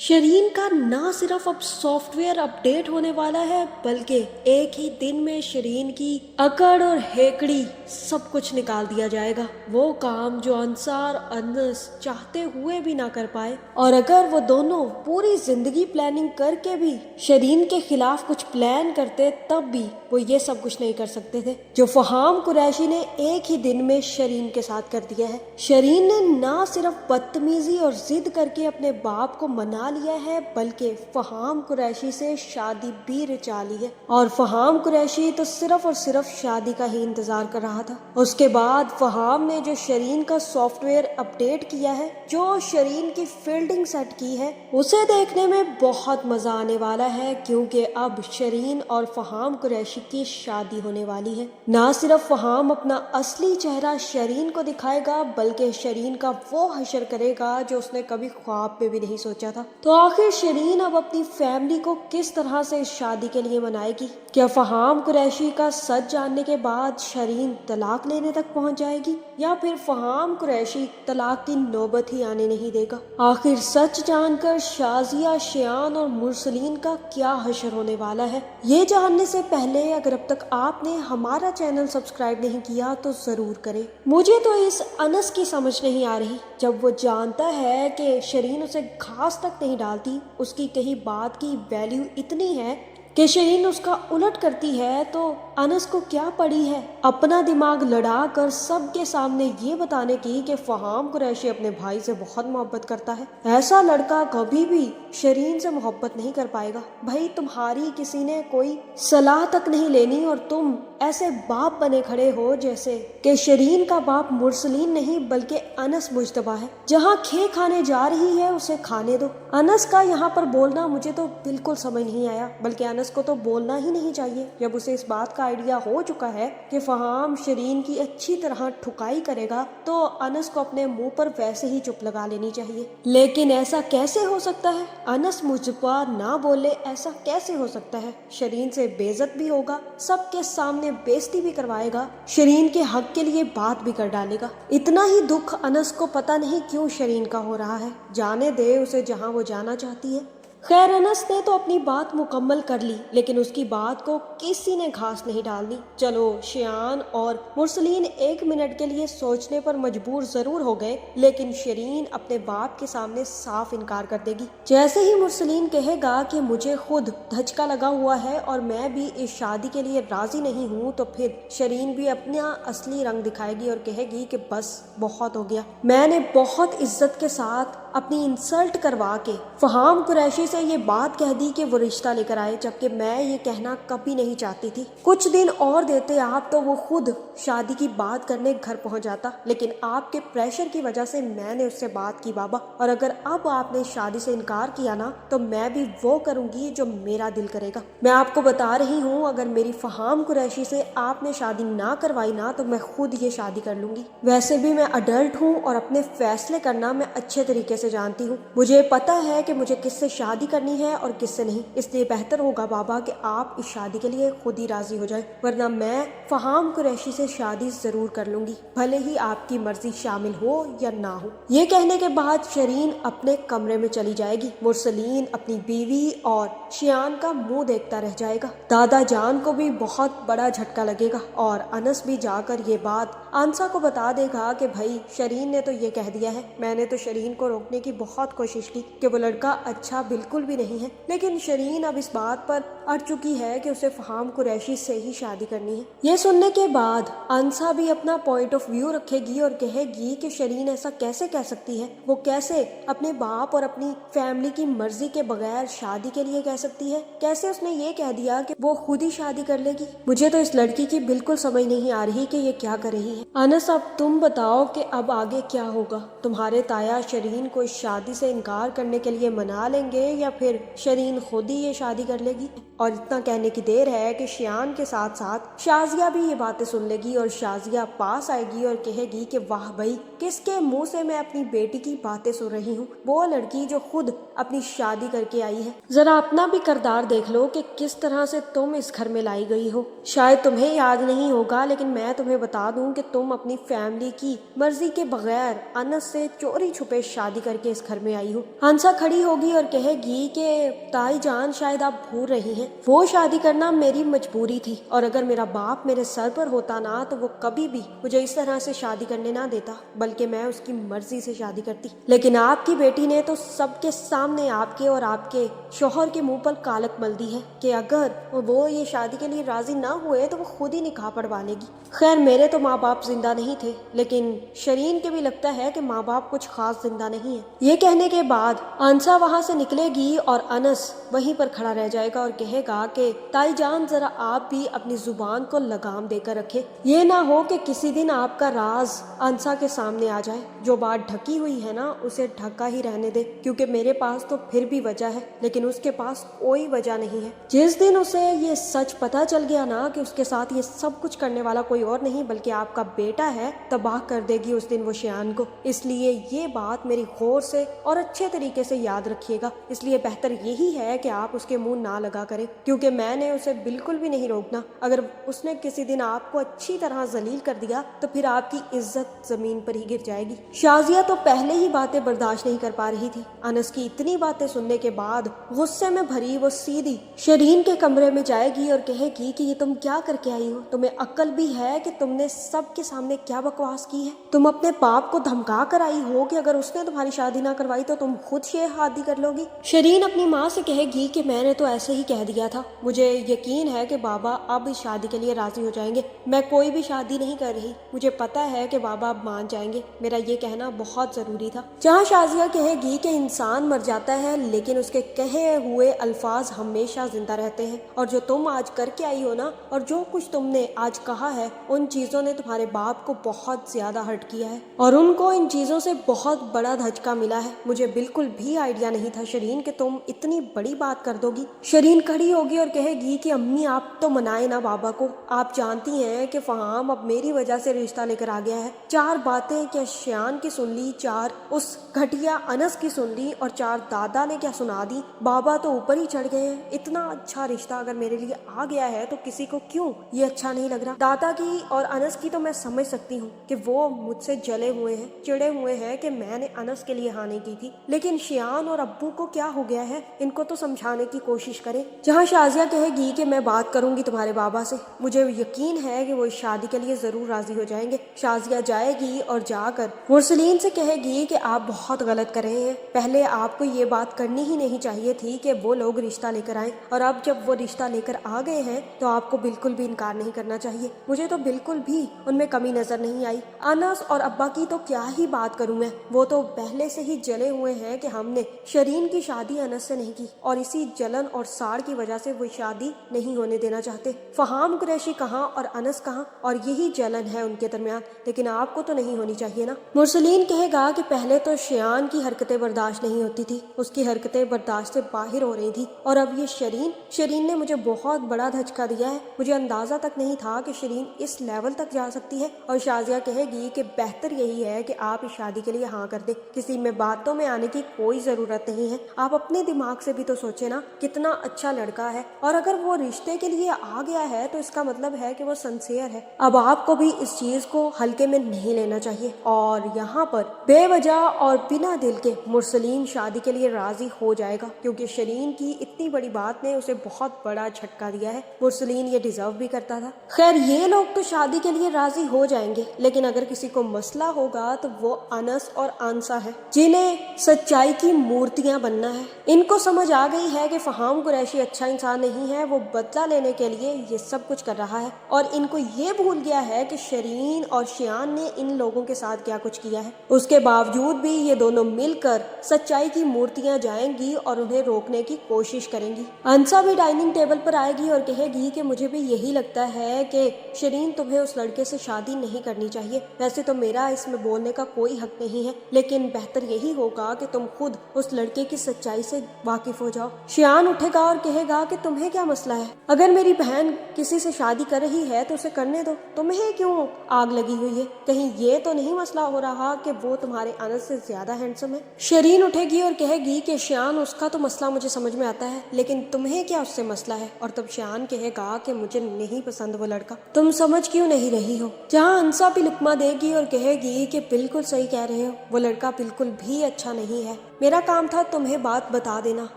शरीन का ना सिर्फ अब सॉफ्टवेयर अपडेट होने वाला है बल्कि एक ही दिन में शरीन की अकड़ और हेकड़ी सब कुछ निकाल दिया जाएगा। वो काम जो अंसार अनस चाहते हुए भी ना कर पाए, और अगर वो दोनों पूरी जिंदगी प्लानिंग करके भी शरीन के खिलाफ कुछ प्लान करते तब भी वो ये सब कुछ नहीं कर सकते थे जो फहाम कुरैशी ने एक ही दिन में शरीन के साथ कर दिया है। शरीन ने ना सिर्फ बदतमीजी और जिद करके अपने बाप को मना लिया है बल्कि फहाम कुरैशी से शादी भी रचा ली है, और फहाम कुरैशी तो सिर्फ और सिर्फ शादी का ही इंतजार कर रहा था। उसके बाद फहाम ने जो शरीन का सॉफ्टवेयर अपडेट किया है, जो शरीन की फील्डिंग सेट की है, उसे देखने में बहुत मजा आने वाला है क्योंकि अब शरीन और फहाम कुरैशी की शादी होने वाली है। ना सिर्फ फहाम अपना असली चेहरा शरीन को दिखाएगा बल्कि शरीन का वो हशर करेगा जो उसने कभी ख्वाब में भी नहीं सोचा था। तो आखिर शरीन अब अपनी फैमिली को किस तरह से इस शादी के लिए मनाएगी? क्या फहाम कुरैशी का सच जानने के बाद शरीन तलाक लेने तक पहुंच जाएगी या फिर फहाम कुरैशी तलाक की नौबत ही आने नहीं देगा? आखिर सच जानकर शाजिया, शियान और मुरसलीन का क्या हशर होने वाला है, ये जानने से पहले अगर अब तक आपने हमारा चैनल सब्सक्राइब नहीं किया तो जरूर करें। मुझे तो इस अनस की समझ नहीं आ रही, जब वो जानता है कि शरीन उसे घास तक नहीं डालती, उसकी कही बात की वैल्यू इतनी है कि शरीन उसका उलट करती है, तो अनस को क्या पड़ी है अपना दिमाग लड़ा कर सबके सामने ये बताने की कि फहाम कुरैशी अपने भाई से बहुत मोहब्बत करता है। ऐसा लड़का कभी भी शरीन से मोहब्बत नहीं कर पाएगा। भाई, तुम्हारी किसी ने कोई सलाह तक नहीं लेनी और तुम ऐसे बाप बने खड़े हो जैसे कि शरीन का बाप मुरसलीन नहीं बल्कि अनस मुजतबा है। जहाँ खे खाने जा रही है उसे खाने दो। अनस का यहाँ पर बोलना मुझे तो बिल्कुल समझ नहीं आया, बल्कि अनस को तो बोलना ही नहीं चाहिए। जब उसे इस बात का आइडिया हो चुका है कि फहाम शरीन की अच्छी तरह ठुकाई करेगा तो अनस को अपने मुंह पर वैसे ही चुप लगा लेनी चाहिए। लेकिन ऐसा कैसे हो सकता है? अनस मुझपा ना बोले ऐसा कैसे हो सकता है? शरीन से बेइज्जत भी होगा, सबके सामने बेइज्जती भी करवाएगा, शरीन के हक के लिए बात भी कर डालेगा। इतना ही दुख अनस को पता नहीं क्यों शरीन का हो रहा है। जाने दे उसे जहाँ वो जाना चाहती है। खैर, अनस ने तो अपनी बात मुकम्मल कर ली, लेकिन उसकी बात को किसी ने घास नहीं डालनी। चलो, शियान और मुरसलीन एक मिनट के लिए सोचने पर मजबूर जरूर हो गए, लेकिन शरीन अपने बाप के सामने साफ इनकार कर देगी। जैसे ही मुरसलीन कहेगा कि मुझे खुद धचका लगा हुआ है और मैं भी इस शादी के लिए राजी नहीं हूँ, तो फिर शरीन भी अपना असली रंग दिखाएगी और कहेगी कि बस बहुत हो गया। मैंने बहुत इज्जत के साथ अपनी इंसल्ट करवा के फहाम कुरैशी से ये बात कह दी कि वो रिश्ता लेकर आए, जबकि मैं ये कहना कभी नहीं चाहती थी। कुछ दिन और देते आप तो वो खुद शादी की बात करने घर पहुंच जाता, लेकिन आपके प्रेशर की वजह से मैंने उससे बात की बाबा, और अगर अब आपने शादी से इनकार किया ना तो मैं भी वो करूंगी जो मेरा दिल करेगा। मैं आपको बता रही हूँ, अगर मेरी फहाम कुरैशी से आपने शादी ना करवाई ना तो मैं खुद ये शादी कर लूंगी। वैसे भी मैं अडल्ट हूँ और अपने फैसले करना मैं अच्छे तरीके से जानती हूँ। मुझे पता है कि मुझे किससे शादी करनी है और किससे नहीं, इसलिए बेहतर होगा बाबा कि आप इस शादी के लिए खुद ही राजी हो जाए, वरना मैं फहाम कुरैशी से शादी जरूर कर लूंगी, भले ही आपकी मर्जी शामिल हो या ना हो। ये कहने के बाद शरीन अपने कमरे में चली जाएगी। मुरसलीन अपनी बीवी और शियान का मुंह देखता रह जाएगा। दादा जान को भी बहुत बड़ा झटका लगेगा और अनस भी जाकर ये बात आंसा को बता देगा कि भाई, शरीन ने तो ये कह दिया है। मैंने तो शरीन को रोकने की बहुत कोशिश की कि वो लड़का अच्छा बिल्कुल भी नहीं है, लेकिन शरीन अब इस बात पर अड़ चुकी है कि उसे फहाम कुरैशी से ही शादी करनी है। ये सुनने के बाद अंसा भी अपना पॉइंट ऑफ व्यू रखेगी और कहेगी कि शरीन ऐसा कैसे कह सकती है? वो कैसे अपने बाप और अपनी फैमिली की मर्जी के बगैर शादी के लिए कह सकती है? कैसे उसने ये कह दिया कि वो खुद ही शादी कर लेगी? मुझे तो इस लड़की की बिल्कुल समझ नहीं आ रही कि ये क्या कर रही है। अनस, अब तुम बताओ कि अब आगे क्या होगा? तुम्हारे ताया शरीन को इस शादी से इनकार करने के लिए मना लेंगे या फिर शरीन खुद ही ये शादी कर लेगी? और इतना कहने की देर है कि शियान के साथ साथ शाजिया भी ये बातें सुन लेगी और शाजिया पास आएगी और कहेगी कि वाह भाई, किसके मुंह से मैं अपनी बेटी की बातें सुन रही हूँ, वो लड़की जो खुद अपनी शादी करके आई है। जरा अपना भी किरदार देख लो कि किस तरह से तुम इस घर में लाई गई हो। शायद तुम्हें याद नहीं होगा, लेकिन मैं तुम्हें बता दूं कि तुम अपनी फैमिली की मर्जी के बगैर अनस से चोरी छुपे शादी करके इस घर में आई हो। हंसा खड़ी होगी और कहेगी कि ताई जान, शायद आप भूल रही हैं, वो शादी करना मेरी मजबूरी थी, और अगर मेरा बाप मेरे सर पर होता ना तो वो कभी भी मुझे इस तरह से शादी करने ना देता, बल्कि मैं उसकी मर्जी से शादी करती। लेकिन आपकी बेटी ने तो सबके सामने आपके और आपके शोहर के मुंह पर कालक मल दी है कि अगर वो ये शादी के लिए राजी ना हुए तो वो खुद ही निकाह पढ़वा लेगी। खैर, मेरे तो माँ बाप जिंदा नहीं थे, लेकिन शरीन के भी लगता है कि माँ बाप कुछ खास जिंदा नहीं है। ये कहने के बाद अंसा वहाँ से निकलेगी और अनस वहीं पर खड़ा रह जाएगा और कहेगा कि ताई जान, जरा आप भी अपनी जुबान को लगाम देकर रखे, ये ना हो कि किसी दिन आपका राज अंसा के सामने आ जाए। जो बात ढकी हुई है ना, उसे ढका ही रहने दे, क्योंकि मेरे पास तो फिर भी वजह है, लेकिन उसके पास कोई वजह नहीं है। जिस दिन उसे ये सच पता चल गया ना कि उसके साथ ये सब कुछ करने वाला कोई और नहीं बल्कि आपका बेटा है, तबाह कर देगी उस दिन वो शियान को। इसलिए ये बात मेरी गौर से और अच्छे तरीके से याद रखिएगा। इसलिए बेहतर यही है कि आप उसके मुंह ना लगा करें, क्योंकि मैंने उसे बिल्कुल भी नहीं रोकना। अगर उसने किसी दिन आपको अच्छी तरह जलील कर दिया तो फिर आपकी इज्जत जमीन पर ही गिर जाएगी। शाजिया तो पहले ही बातें बर्दाश्त नहीं कर पा रही थी। अनस की इतनी बातें सुनने के बाद गुस्से में भरी वो सीधी शरीन के कमरे में जाएगी और कहेगी कि ये तुम क्या करके आई हो? तुम्हें अक्ल भी है कि तुमने सबके सामने क्या बकवास की है? तुम अपने बाप को धमका कर आई हो कि अगर उसने तुम्हारी शादी ना करवाई तो तुम खुद शादी कर लोगी। शरीन अपनी माँ से कहेगी कि मैंने तो ऐसे ही कह दिया था, मुझे यकीन है कि बाबा अब इस शादी के लिए राजी हो जाएंगे। मैं कोई भी शादी नहीं कर रही, मुझे पता है कि बाबा अब मान जाएंगे, मेरा ये कहना बहुत जरूरी था। जहाँ शाजिया कहेगी कि इंसान मर जाता है लेकिन उसके कहे हुए अल्फाज हमेशा जिंदा रहते हैं, और जो तुम आज करके आई हो ना, और जो कुछ तुमने आज कहा है, उन चीजों ने तुम्हारे बाप को बहुत ज्यादा हर्ट किया है और उनको इन चीजों से बहुत बड़ा धचका मिला है। मुझे बिल्कुल भी आइडिया नहीं था शरीन कि तुम इतनी बड़ी बात कर दोगी। शरीन खड़ी होगी और कहेगी कि अम्मी, आप तो मनाए ना बाबा को, आप जानती हैं कि फहाम अब मेरी वजह से रिश्ता लेकर आ गया है। 4 बातें क्या शियान की सुन ली, 4 उस घटिया अनस की सुन ली और 4 दादा ने क्या सुना दी। बाबा तो ऊपर ही चढ़ गए हैं। इतना अच्छा रिश्ता अगर मेरे लिए आ गया है तो किसी को क्यों ये अच्छा नहीं लग रहा। दादा की और अनस की तो मैं समझ सकती हूँ कि वो मुझसे जले हुए हैं, चिड़े हुए हैं कि मैंने अनस के लिए हाँ नहीं की थी, लेकिन शियान और अब्बू को क्या हो गया है, इनको तो समझाने की कोशिश करें। जहाँ शाजिया कहेगी कि मैं बात करूंगी तुम्हारे बाबा से, मुझे यकीन है कि वो इस शादी के लिए जरूर राजी हो जाएंगे। शाजिया जाएगी और जाकर मुरसलीन से कहेगी कि आप बहुत गलत कर रहे हैं, पहले आपको ये बात करनी ही नहीं चाहिए थी कि वो लोग रिश्ता लेकर आए, और अब जब वो रिश्ता लेकर आ गए हैं तो आपको बिल्कुल भी इनकार नहीं करना चाहिए। मुझे तो बिल्कुल भी उनमें कमी नजर नहीं आई। अनस और अब्बा की तो क्या ही बात करूं मैं, वो तो पहले से ही जले हुए हैं कि हमने शरीन की शादी अनस से नहीं की, और इसी जलन और साड़ की वजह से वो शादी नहीं होने देना चाहते। फहाम कुरैशी कहाँ और अनस कहाँ, और यही जलन है उनके दरमियान, लेकिन आपको तो नहीं होनी चाहिए ना। मुरसलीन कहेगा कि पहले तो शियान की हरकतें बर्दाश्त नहीं होती थी, उसकी हरकतें बर्दाश्त से बाहर हो रही थी, और अब ये शरीन ने मुझे बहुत बड़ा धचका दिया है। मुझे अंदाजा तक नहीं था कि शरीन इस लेवल तक जा सकती है। और शाजिया कहेगी कि बेहतर यही है कि आप इस शादी के लिए हाँ कर दे, किसी में बातों में आने की कोई जरूरत नहीं है। आप अपने दिमाग से भी तो सोचे ना, कितना अच्छा लड़का है, और अगर वो रिश्ते के लिए आ गया है तो इसका मतलब है कि वो सिंसियर है। अब आपको भी इस चीज को हल्के में नहीं लेना चाहिए। और यहाँ पर बेवजह और बिना दिल के मुरसलीन शादी के लिए राजी हो जाएगा, क्योंकि शरीन की इतनी बड़ी बात ने उसे बहुत बड़ा झटका दिया है। मुरसलीन ये डिजर्व भी करता था। खैर, ये लोग तो शादी के लिए राजी हो जाएंगे, लेकिन अगर किसी को मसला होगा तो वो अनस और अंसा है, जिन्हें सच्चाई की मूर्तियां बनना है। इनको समझ आ गई है कि फहाम कुरैशी अच्छा इंसान नहीं है, वो बदला लेने के लिए ये सब कुछ कर रहा है, और इनको ये भूल गया है कि शरीन और शियान ने इन लोगों के साथ क्या कुछ किया है। उसके बावजूद भी ये दोनों मिलकर सच्चाई की मूर्तियां जाएंगी और उन्हें रोकने की कोशिश करेंगी। अंसा भी डाइनिंग टेबल पर आएगी और कहेगी कि मुझे भी यही लगता है कि शरीन, तुम्हें उस लड़के से शादी नहीं करनी चाहिए। वैसे तो मेरा इसमें बोलने का कोई हक नहीं है, लेकिन बेहतर यही होगा कि तुम खुद उस लड़के की सच्चाई से वाकिफ हो जाओ। शियान उठेगा और कहेगा कहेगा कि तुम्हें क्या मसला है, अगर मेरी बहन किसी से शादी कर रही है तो उसे करने दो, तुम्हें क्यों आग लगी हुई है? कहीं ये तो नहीं मसला हो रहा कि वो तुम्हारे अनस से ज्यादा हैंडसम है? शरीन उठेगी और कहेगी कि शान उसका तो मसला मुझे समझ में आता है, लेकिन तुम्हें क्या उससे मसला है? और तब शान कहेगा कि मुझे नहीं पसंद वो लड़का, तुम समझ क्यों नहीं रही हो? जहाँ अंसा भी लुकमा देगी और कहेगी कि बिल्कुल सही कह रहे हो, वो लड़का बिल्कुल भी अच्छा नहीं है, मेरा काम था तुम्हें बात बता देना,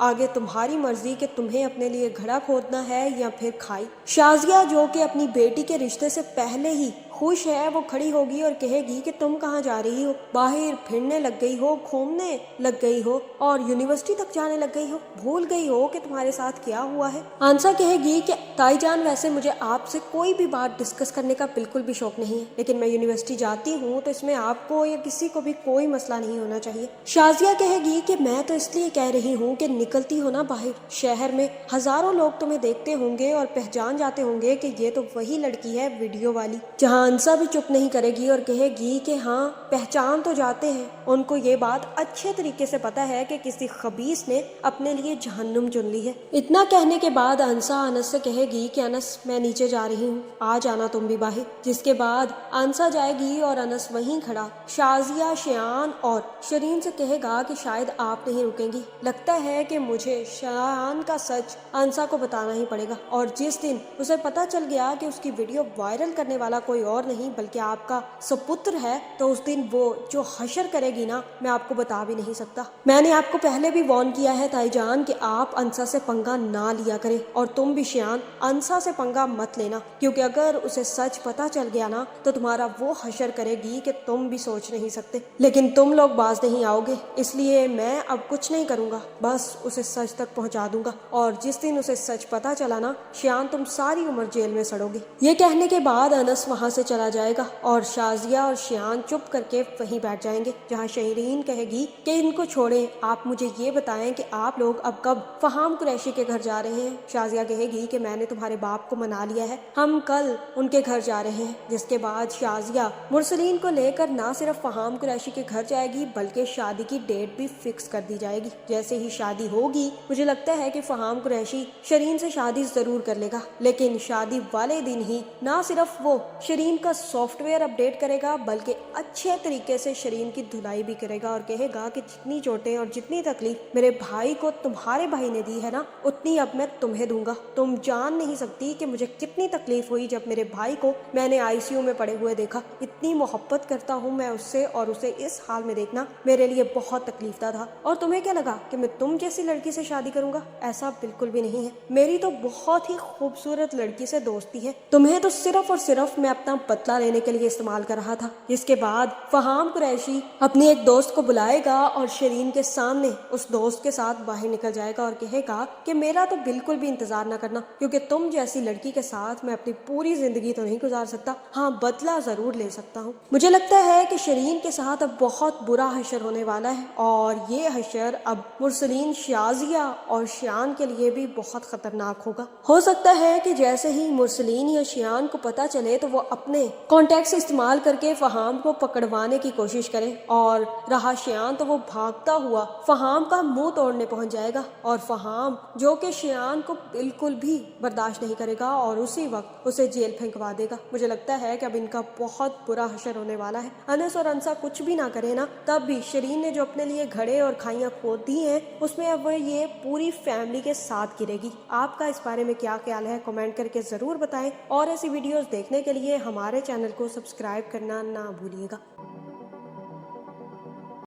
आगे तुम्हारी मर्जी कि तुम्हें अपने लिए घड़ा खोदना है या फिर खाई। शाजिया जो कि अपनी बेटी के रिश्ते से पहले ही खुश है, वो खड़ी होगी और कहेगी कि तुम कहाँ जा रही हो? बाहर फिरने लग गई हो, घूमने लग गई हो और यूनिवर्सिटी तक जाने लग गई हो, भूल गई हो कि तुम्हारे साथ क्या हुआ है? आंसा कहेगी कि ताई जान, वैसे मुझे आपसे कोई भी बात डिस्कस करने का बिल्कुल भी शौक नहीं है, लेकिन मैं यूनिवर्सिटी जाती हूँ तो इसमें आपको या किसी को भी कोई मसला नहीं होना चाहिए। शाजिया कहेगी कि मैं तो इसलिए कह रही हूँ कि निकलती हो ना बाहर, शहर में हजारों लोग तुम्हें देखते होंगे और पहचान जाते होंगे कि ये तो वही लड़की है वीडियो वाली। जहाँ अंसा भी चुप नहीं करेगी और कहेगी कि हाँ, पहचान तो जाते हैं, उनको ये बात अच्छे तरीके से पता है कि किसी खबीस ने अपने लिए जहन्नुम चुन ली है। इतना कहने के बाद अंसा अनस से कहेगी कि अनस, मैं नीचे जा रही हूँ, आ जाना तुम भी बाहर। जिसके बाद अंसा जाएगी और अनस वहीं खड़ा शाजिया, शियान और शरीन से कहेगा कि शायद आप नहीं रुकेंगी, लगता है कि मुझे शियान का सच अंसा को बताना ही पड़ेगा। और जिस दिन उसे पता चल गया कि उसकी वीडियो वायरल करने वाला कोई और नहीं बल्कि आपका सपुत्र है, तो उस दिन वो जो हशर करेगी ना, मैं आपको बता भी नहीं सकता। मैंने आपको पहले भी वार्न किया है ताईजान कि आप अंसा से पंगा ना लिया करें, और तुम भी शियान अंसा से पंगा मत लेना, क्योंकि अगर उसे सच पता चल गया ना तो तुम्हारा वो हशर करेगी कि तुम भी सोच नहीं सकते। लेकिन तुम लोग बाज नहीं आओगे, इसलिए मैं अब कुछ नहीं करूंगा, बस उसे सच तक पहुंचा दूंगा, और जिस दिन उसे सच पता चला ना शियान, तुम सारी उम्र जेल में सड़ोगे। ये कहने के बाद अनस वहां से चला जाएगा और शाजिया और शियान चुप करके वहीं बैठ जाएंगे, जहाँ शरीन कहेगी कि इनको छोड़ें, आप मुझे ये बताएं कि आप लोग अब कब फहाम कुरैशी के घर जा रहे हैं? शाजिया कहेगी कि मैंने तुम्हारे बाप को मना लिया है, हम कल उनके घर जा रहे हैं। जिसके बाद शाजिया मुरसलीन को लेकर ना सिर्फ फहाम कुरैशी के घर जाएगी बल्कि शादी की डेट भी फिक्स कर दी जाएगी। जैसे ही शादी होगी, मुझे लगता है कि फहाम कुरैशी शरीन से शादी जरूर कर लेगा, लेकिन शादी वाले दिन ही ना सिर्फ वो शरीन का सॉफ्टवेयर अपडेट करेगा बल्कि अच्छे तरीके से शरीन की धुलाई भी करेगा और कहेगा कि जितनी चोटें और जितनी तकलीफ मेरे भाई को तुम्हारे भाई ने दी है ना, उतनी अब मैं तुम्हें दूंगा। तुम जान नहीं सकती कि मुझे कितनी तकलीफ हुई जब मेरे भाई को मैंने आईसीयू में पड़े हुए देखा। इतनी मोहब्बत करता हूँ मैं उससे, और उसे इस हाल में देखना मेरे लिए बहुत तकलीफदा था। और तुम्हें क्या लगा कि मैं तुम जैसी लड़की से शादी करूंगा? ऐसा बिल्कुल भी नहीं है, मेरी तो बहुत ही खूबसूरत लड़की से दोस्ती है, तुम्हें तो सिर्फ और सिर्फ मैं अपना बदला लेने के लिए इस्तेमाल कर रहा था। इसके बाद फहाम कुरैशी अपनी एक दोस्त को बुलाएगा और शरीन के सामने उस दोस्त के साथ बाहर निकल जाएगा और कहेगा कि मेरा तो बिल्कुल भी इंतजार ना करना, क्योंकि तुम जैसी लड़की के साथ मैं अपनी पूरी जिंदगी तो नहीं गुजार सकता, हाँ बदला जरूर ले सकता हूँ। मुझे लगता है कि शरीन के साथ अब बहुत बुरा हशर होने वाला है, और ये हशर अब मुरसलीन, शाजिया और शियान के लिए भी बहुत खतरनाक होगा। हो सकता है कि जैसे ही मुरसलीन या शियान को पता चले तो वो अपने कॉन्टैक्ट्स इस्तेमाल करके फहाम को पकड़वाने की कोशिश करे, और रहा शियान तो वो भागता हुआ फहाम का मुंह तोड़ने पहुंच जाएगा, और फहाम जो कि शियान को बिल्कुल भी बर्दाश्त नहीं करेगा और उसी वक्त उसे जेल फेंकवा देगा। मुझे लगता है कि अब इनका बहुत बुरा हशर होने वाला है। अनस और अंसा कुछ भी ना करे ना, तब भी शरीन ने जो अपने लिए घड़े और खाइयां खोद दी हैं, उसमें अब ये पूरी फैमिली के साथ गिरेगी। आपका इस बारे में क्या ख्याल है? कमेंट करके जरूर बताएं, और ऐसी वीडियोस देखने के लिए हमारे चैनल को सब्सक्राइब करना ना भूलिएगा।